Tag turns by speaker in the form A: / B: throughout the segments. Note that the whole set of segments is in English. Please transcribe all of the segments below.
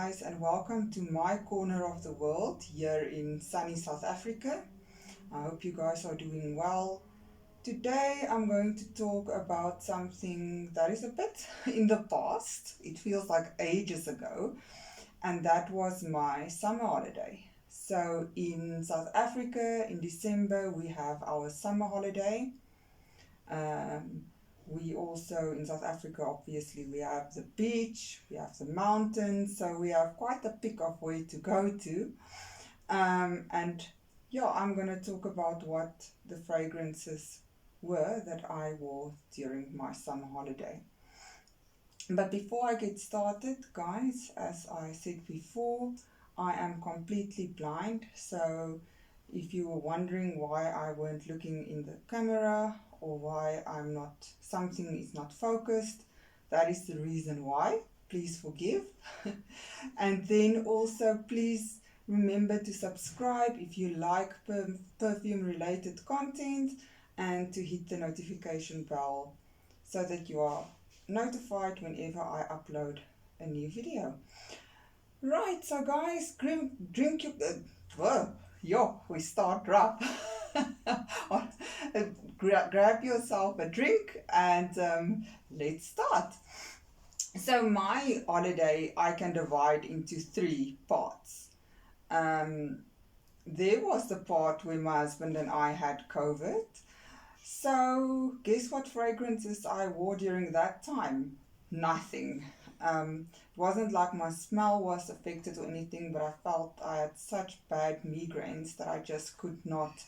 A: guys, and welcome to my corner of the world here in sunny South Africa. I hope you guys are doing well. Today I'm going to talk about something that is a bit in the past. It feels like ages ago, and that was my summer holiday. So in South Africa in December we have our summer holiday. Um, we also in South Africa, obviously, we have the beach, we have the mountains, so we have quite a pick of where to go to. And yeah, I'm going to talk about what the fragrances were that I wore during my summer holiday. But before I get started, guys, as I said before, I am completely blind, so if you were wondering why I weren't looking in the camera or why something is not focused, that is the reason why. Please forgive. And then also please remember to subscribe if you like perfume related content, and to hit the notification bell so that you are notified whenever I upload a new video. Right, so guys, drink your, we start rough. Grab yourself a drink and let's start. So my holiday I can divide into three parts. There was the part where my husband and I had COVID. So guess what fragrances I wore during that time? Nothing. It wasn't like my smell was affected or anything, but I felt I had such bad migraines that I just could not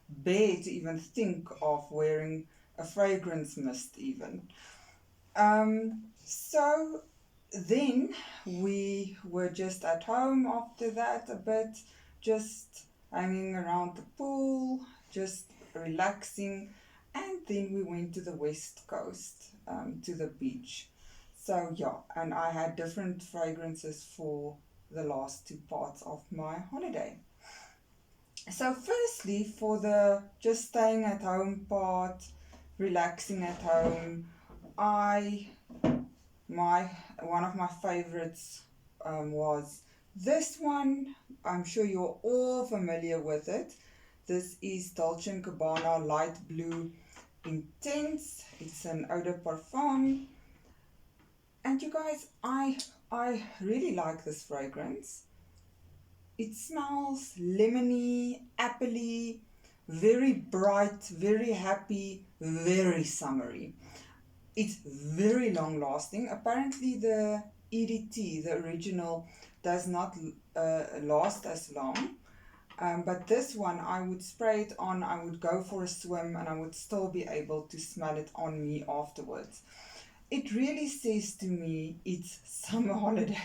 A: bear to even think of wearing a fragrance mist even. So then we were just at home after that a bit, just hanging around the pool, just relaxing, and then we went to the west coast, to the beach. So yeah, and I had different fragrances for the last two parts of my holiday. So firstly, for the just staying at home part, relaxing at home, one of my favorites was this one. I'm sure you're all familiar with it. This is Dolce & Gabbana Light Blue Intense. It's an eau de parfum. And you guys, I really like this fragrance. It smells lemony, appley, very bright, very happy, very summery. It's very long lasting. Apparently the EDT, the original, does not last as long. But this one, I would spray it on, I would go for a swim, and I would still be able to smell it on me afterwards. It really says to me it's summer holiday.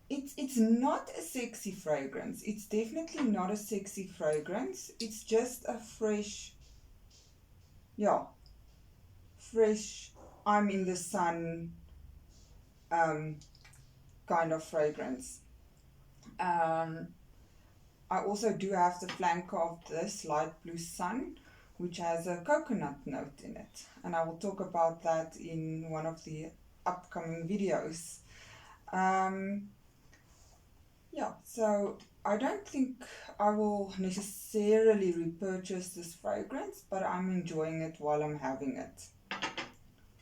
A: It's not a sexy fragrance. It's definitely not a sexy fragrance. It's just a fresh, I'm in the sun kind of fragrance. I also do have the flanker of this light blue sun, which has a coconut note in it, and I will talk about that in one of the upcoming videos. So I don't think I will necessarily repurchase this fragrance, but I'm enjoying it while I'm having it.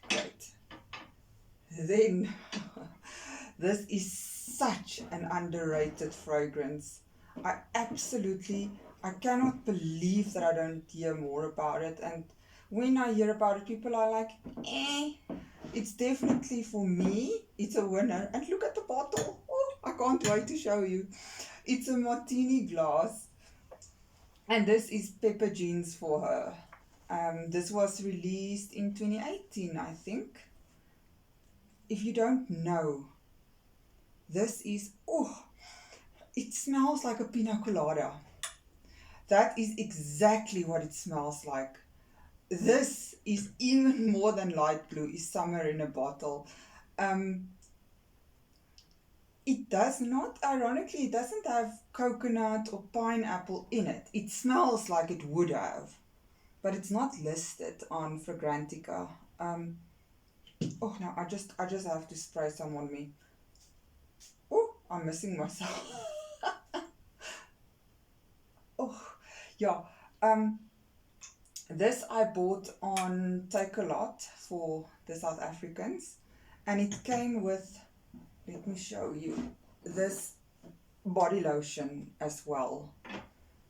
A: Great. Then this is such an underrated fragrance. I cannot believe that I don't hear more about it, and when I hear about it, people are like, it's definitely, for me, it's a winner. And look at the bottle. Oh, I can't wait to show you. It's a martini glass, and this is Pepe Jeans for her. This was released in 2018, I think. If you don't know, this is, it smells like a pina colada. That is exactly what it smells like. This is even more than light blue, is summer in a bottle. It does not, ironically, it doesn't have coconut or pineapple in it. It smells like it would have, but it's not listed on Fragrantica. Oh no, I just have to spray some on me. Oh, I'm missing myself. Oh, yeah. Um, this I bought on Take a Lot for the South Africans, and it came with, let me show you, this body lotion as well.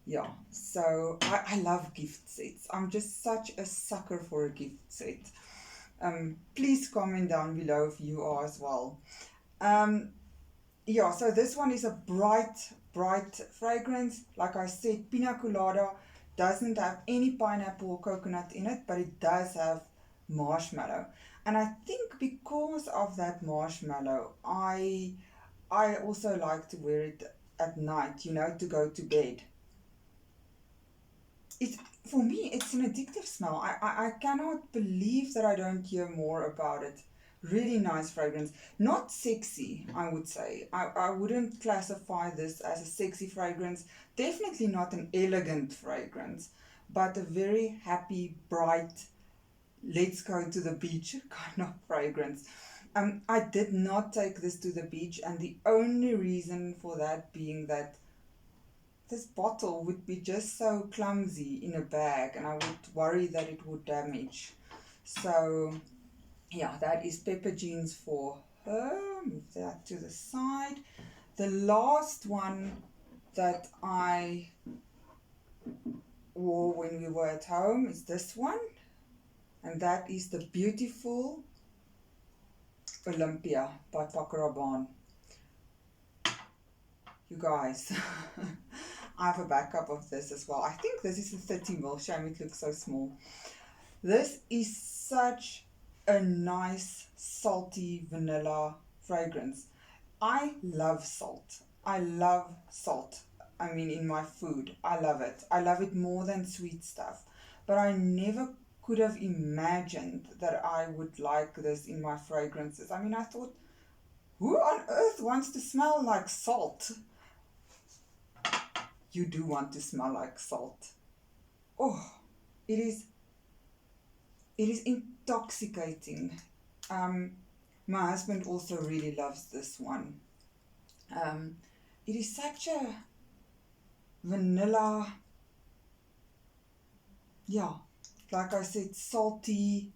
A: Yeah, so I love gift sets. I'm just such a sucker for a gift set. Please comment down below if you are as well. Um, yeah, so this one is a bright fragrance. Like I said, pina colada doesn't have any pineapple or coconut in it, but it does have marshmallow. And I think because of that marshmallow, I also like to wear it at night, to go to bed. It's, for me, it's an addictive smell. I cannot believe that I don't hear more about it. Really nice fragrance. Not sexy, I would say. I wouldn't classify this as a sexy fragrance. Definitely not an elegant fragrance, but a very happy, bright, let's go to the beach kind of fragrance. I did not take this to the beach, and the only reason for that being that this bottle would be just so clumsy in a bag, and I would worry that it would damage. So yeah, that is Pepe jeans for her. Move that to the side. The last one that I wore when we were at home is this one, and that is the beautiful Olympéa by Paco Rabanne. You guys, I have a backup of this as well. I think this is a 30ml. Shame it looks so small. This is such a nice salty vanilla fragrance. I love salt. I love salt. I mean, in my food, I love it. I love it more than sweet stuff. But I never could have imagined that I would like this in my fragrances. I mean, I thought, who on earth wants to smell like salt? You do want to smell like salt. Oh, it is intoxicating. My husband also really loves this one. It is such a vanilla, yeah, like I said, salty.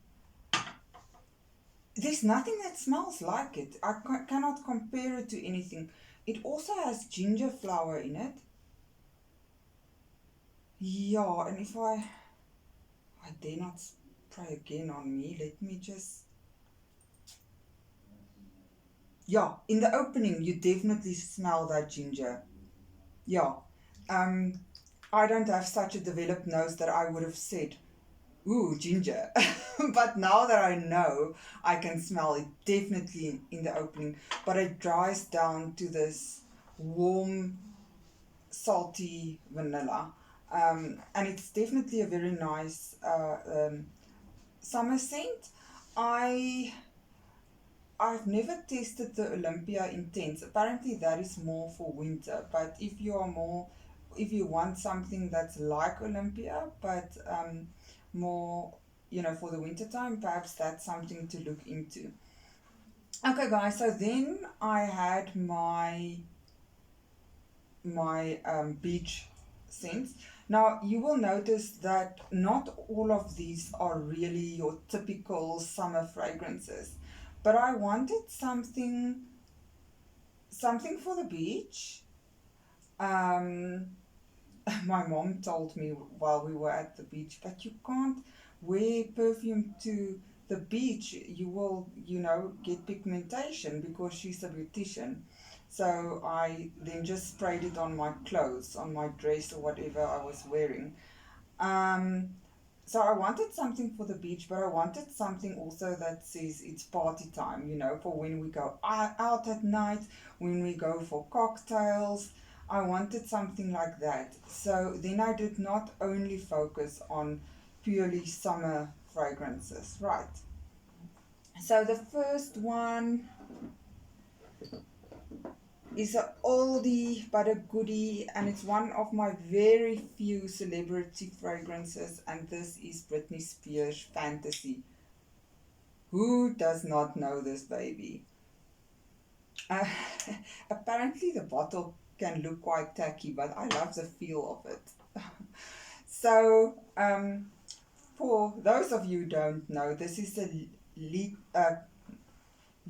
A: There's nothing that smells like it. I cannot compare it to anything. It also has ginger flower in it. Yeah, and if I dare not spray again on me, let me just, yeah, in the opening you definitely smell that ginger. Yeah, I don't have such a developed nose that I would have said, ooh, ginger. But now that I know, I can smell it definitely in the opening. But it dries down to this warm, salty vanilla. And it's definitely a very nice summer scent. I've never tested the Olympéa Intense. Apparently that is more for winter, but if you want something that's like Olympéa, but more, for the winter time, perhaps that's something to look into. Okay, guys, so then I had my beach scents. Now you will notice that not all of these are really your typical summer fragrances, but I wanted something for the beach. Um, my mom told me while we were at the beach, but you can't wear perfume to the beach. You will, get pigmentation, because she's a beautician. So I then just sprayed it on my clothes, on my dress or whatever I was wearing. Um, so I wanted something for the beach, but I wanted something also that says it's party time, for when we go out at night, when we go for cocktails. I wanted something like that. So then I did not only focus on purely summer fragrances, right? So the first one is an oldie but a goodie, and it's one of my very few celebrity fragrances, and this is Britney Spears Fantasy. Who does not know this baby? Uh, Apparently, the bottle can look quite tacky, but I love the feel of it. So, for those of you who don't know, this is a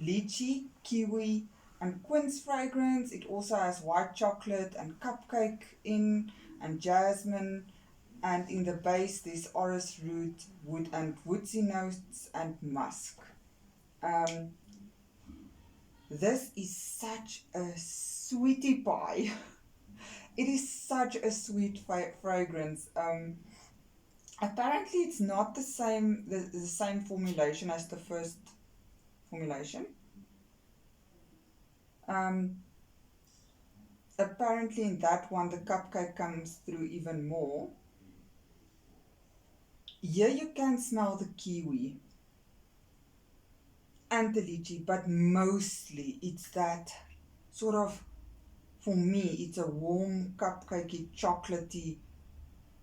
A: lychee, kiwi, and quince fragrance. It also has white chocolate and cupcake in, and jasmine. And in the base, there's orris root, wood and woodsy notes, and musk. Um, this is such a sweetie pie. It is such a sweet fragrance. Apparently, it's not the same formulation as the first formulation. Apparently, in that one, the cupcake comes through even more. Here you can smell the kiwi and the lychee, but mostly it's that sort of, for me, it's a warm, cupcakey, chocolatey.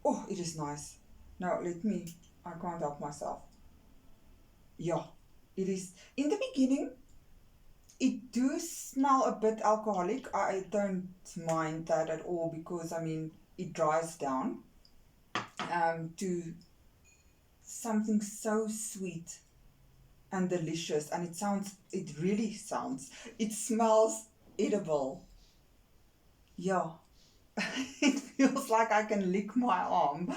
A: Oh, it is nice. Now, I can't help myself. Yeah, it is. In the beginning, it do smell a bit alcoholic. I don't mind that at all because, I mean, it dries down to something so sweet and delicious, and it really sounds, it smells edible. Yeah. It feels like I can lick my arm.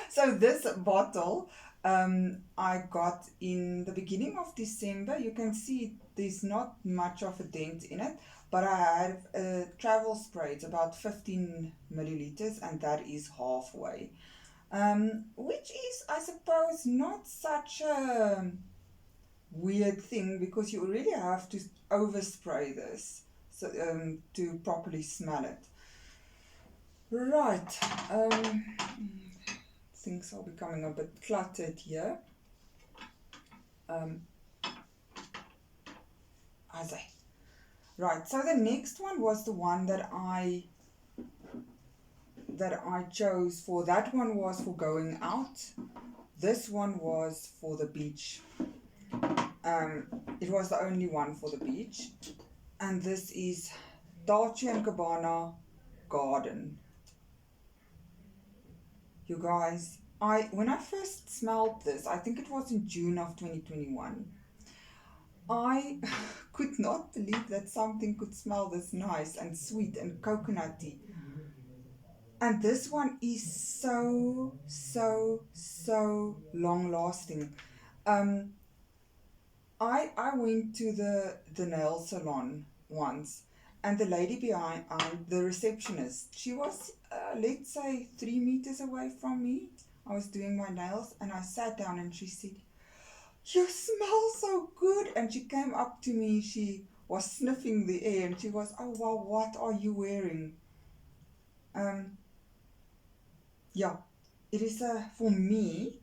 A: So this bottle I got in the beginning of December. You can see there's not much of a dent in it, but I have a travel spray. It's about 15 milliliters, and that is halfway. Which is, I suppose, not such a weird thing because you really have to overspray this to properly smell it. Right. Things are becoming a bit cluttered here. Right. So the next one was the one that I chose for. That one was for going out. This one was for the beach. It was the only one for the beach. And this is Dolce & Gabbana Garden. You guys, when I first smelled this, I think it was in June of 2021, I could not believe that something could smell this nice and sweet and coconutty. And this one is so, so, so long lasting. I went to the nail salon once, and the lady behind the receptionist, she was let's say 3 meters away from me. I was doing my nails, and I sat down, and she said, "You smell so good." And she came up to me. She was sniffing the air, and she was, "Oh wow, what are you wearing?" Yeah, it is for me.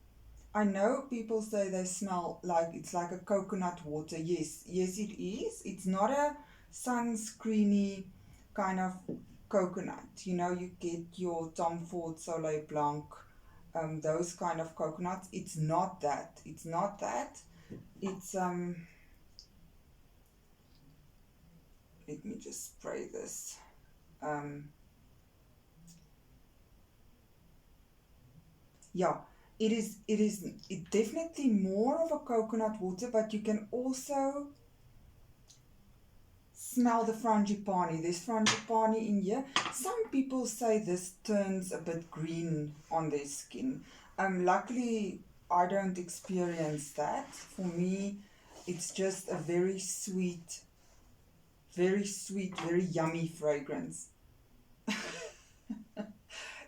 A: I know people say they smell like it's like a coconut water. Yes, it is. It's not a sunscreeny kind of coconut. You know, you get your Tom Ford Soleil Blanc, those kind of coconuts. It's not that. It's let me just spray this. Yeah. It definitely more of a coconut water, but you can also smell the frangipani. There's frangipani in here. Some people say this turns a bit green on their skin. Luckily, I don't experience that. For me, it's just a very sweet, very yummy fragrance.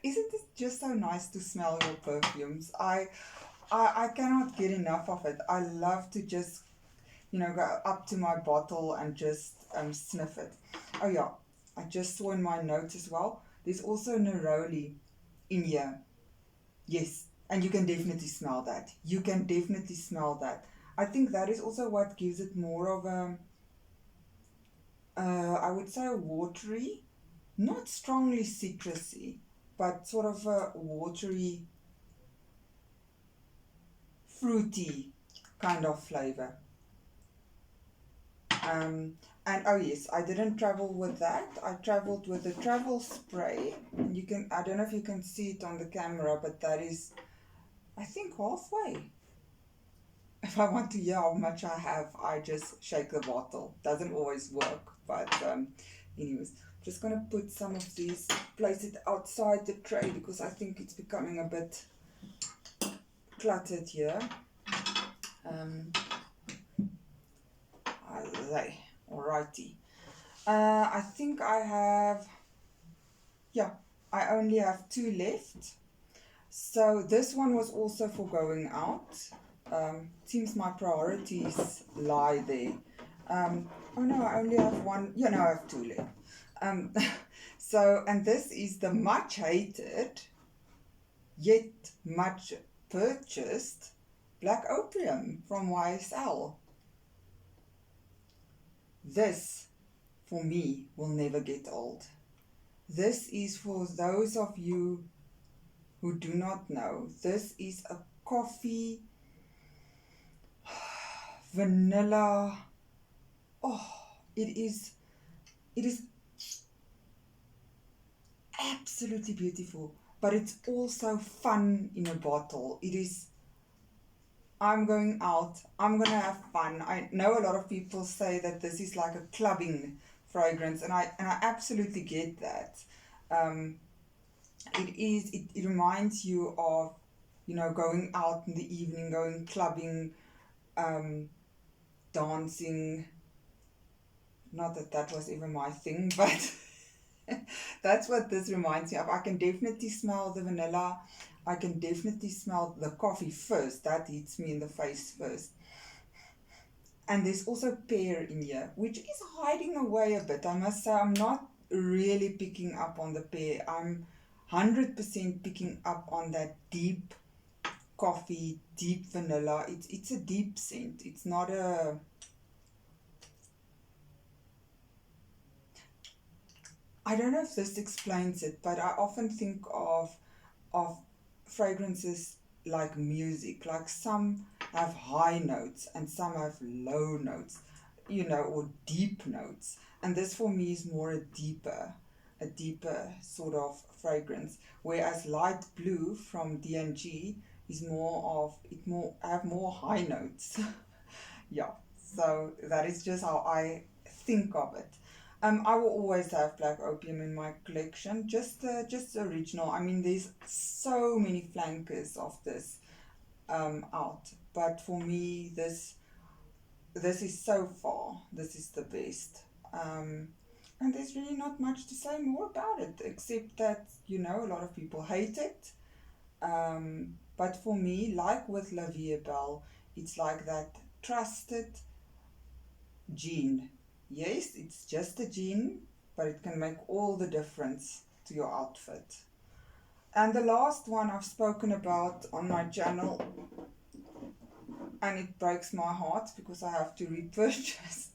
A: Isn't it just so nice to smell your perfumes? I cannot get enough of it. I love to just, go up to my bottle and just sniff it. Oh yeah, I just saw in my notes as well, there's also neroli in here. Yes, and you can definitely smell that. I think that is also what gives it more of a, I would say, a watery, not strongly citrusy, but sort of a watery, fruity kind of flavor. And oh yes, I didn't travel with that. I traveled with a travel spray. And you can, I don't know if you can see it on the camera, but that is, I think, halfway. If I want to hear how much I have, I just shake the bottle. Doesn't always work, but anyways, just gonna put some of these, place it outside the tray because I think it's becoming a bit cluttered here. Alrighty. I think I have, yeah, I only have 2 left. So this one was also for going out. Seems my priorities lie there. Oh no, I only have 1. Yeah, no, I have 2 left. So, and this is the much hated, yet much purchased Black Opium from YSL. This, for me, will never get old. This is for those of you who do not know. This is a coffee, vanilla. Oh, it is absolutely beautiful, but it's also fun in a bottle. It is, I'm going out, I'm gonna have fun. I know a lot of people say that this is like a clubbing fragrance, and I absolutely get that. It reminds you of, you know, going out in the evening, going clubbing, dancing. Not that that was ever my thing, but that's what this reminds me of. I can definitely smell the vanilla. I can definitely smell the coffee first. That hits me in the face first. And there's also pear in here, which is hiding away a bit. I must say, I'm not really picking up on the pear. I'm 100% picking up on that deep coffee, deep vanilla. It's a deep scent. It's not a... I don't know if this explains it, but I often think of fragrances like music. Like some have high notes and some have low notes, you know, or deep notes. And this for me is more a deeper sort of fragrance. Whereas light blue from D&G is have more high notes. Yeah, so that is just how I think of it. I will always have Black Opium in my collection, just the original. I mean, there's so many flankers of this out, but for me, this is so far, this is the best. And there's really not much to say more about it, except that, you know, a lot of people hate it. But for me, like with La Vie est Belle, it's like that trusted gene. Yes, it's just a gene, but it can make all the difference to your outfit. And the last one I've spoken about on my channel, and it breaks my heart because I have to repurchase,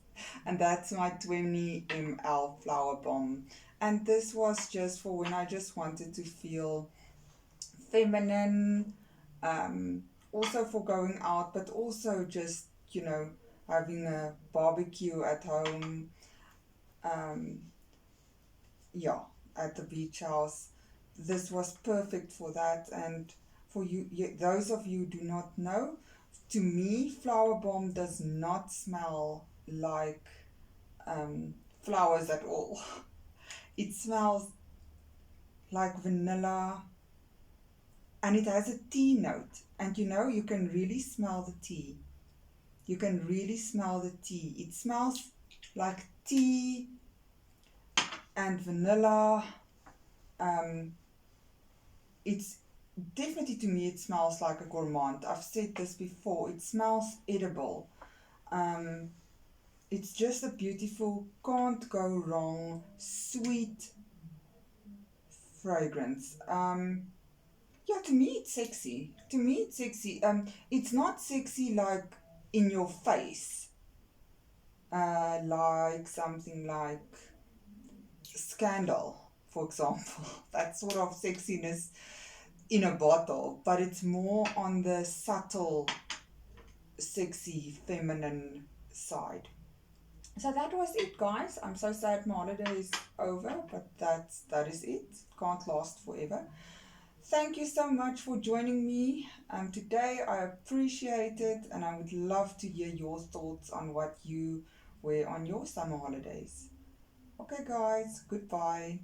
A: and that's my 20 ml Flowerbomb. And this was just for when I just wanted to feel feminine, also for going out, but also just, you know, having a barbecue at home, yeah, at the beach house. This was perfect for that. And for you, those of you who do not know, to me, Flowerbomb does not smell like flowers at all. It smells like vanilla, and it has a tea note. And you know, you can really smell the tea. You can really smell the tea. It smells like tea and vanilla. It's definitely, to me, it smells like a gourmand. I've said this before. It smells edible. It's just a beautiful, can't go wrong, sweet fragrance. Yeah, to me it's sexy. To me it's sexy. It's not sexy like in your face, like something like Scandal, for example. That sort of sexiness in a bottle, but it's more on the subtle, sexy, feminine side. So that was it, guys. I'm so sad my holiday is over, but that is it. Can't last forever. Thank you so much for joining me today. I appreciate it, and I would love to hear your thoughts on what you wear on your summer holidays. Okay, guys, goodbye.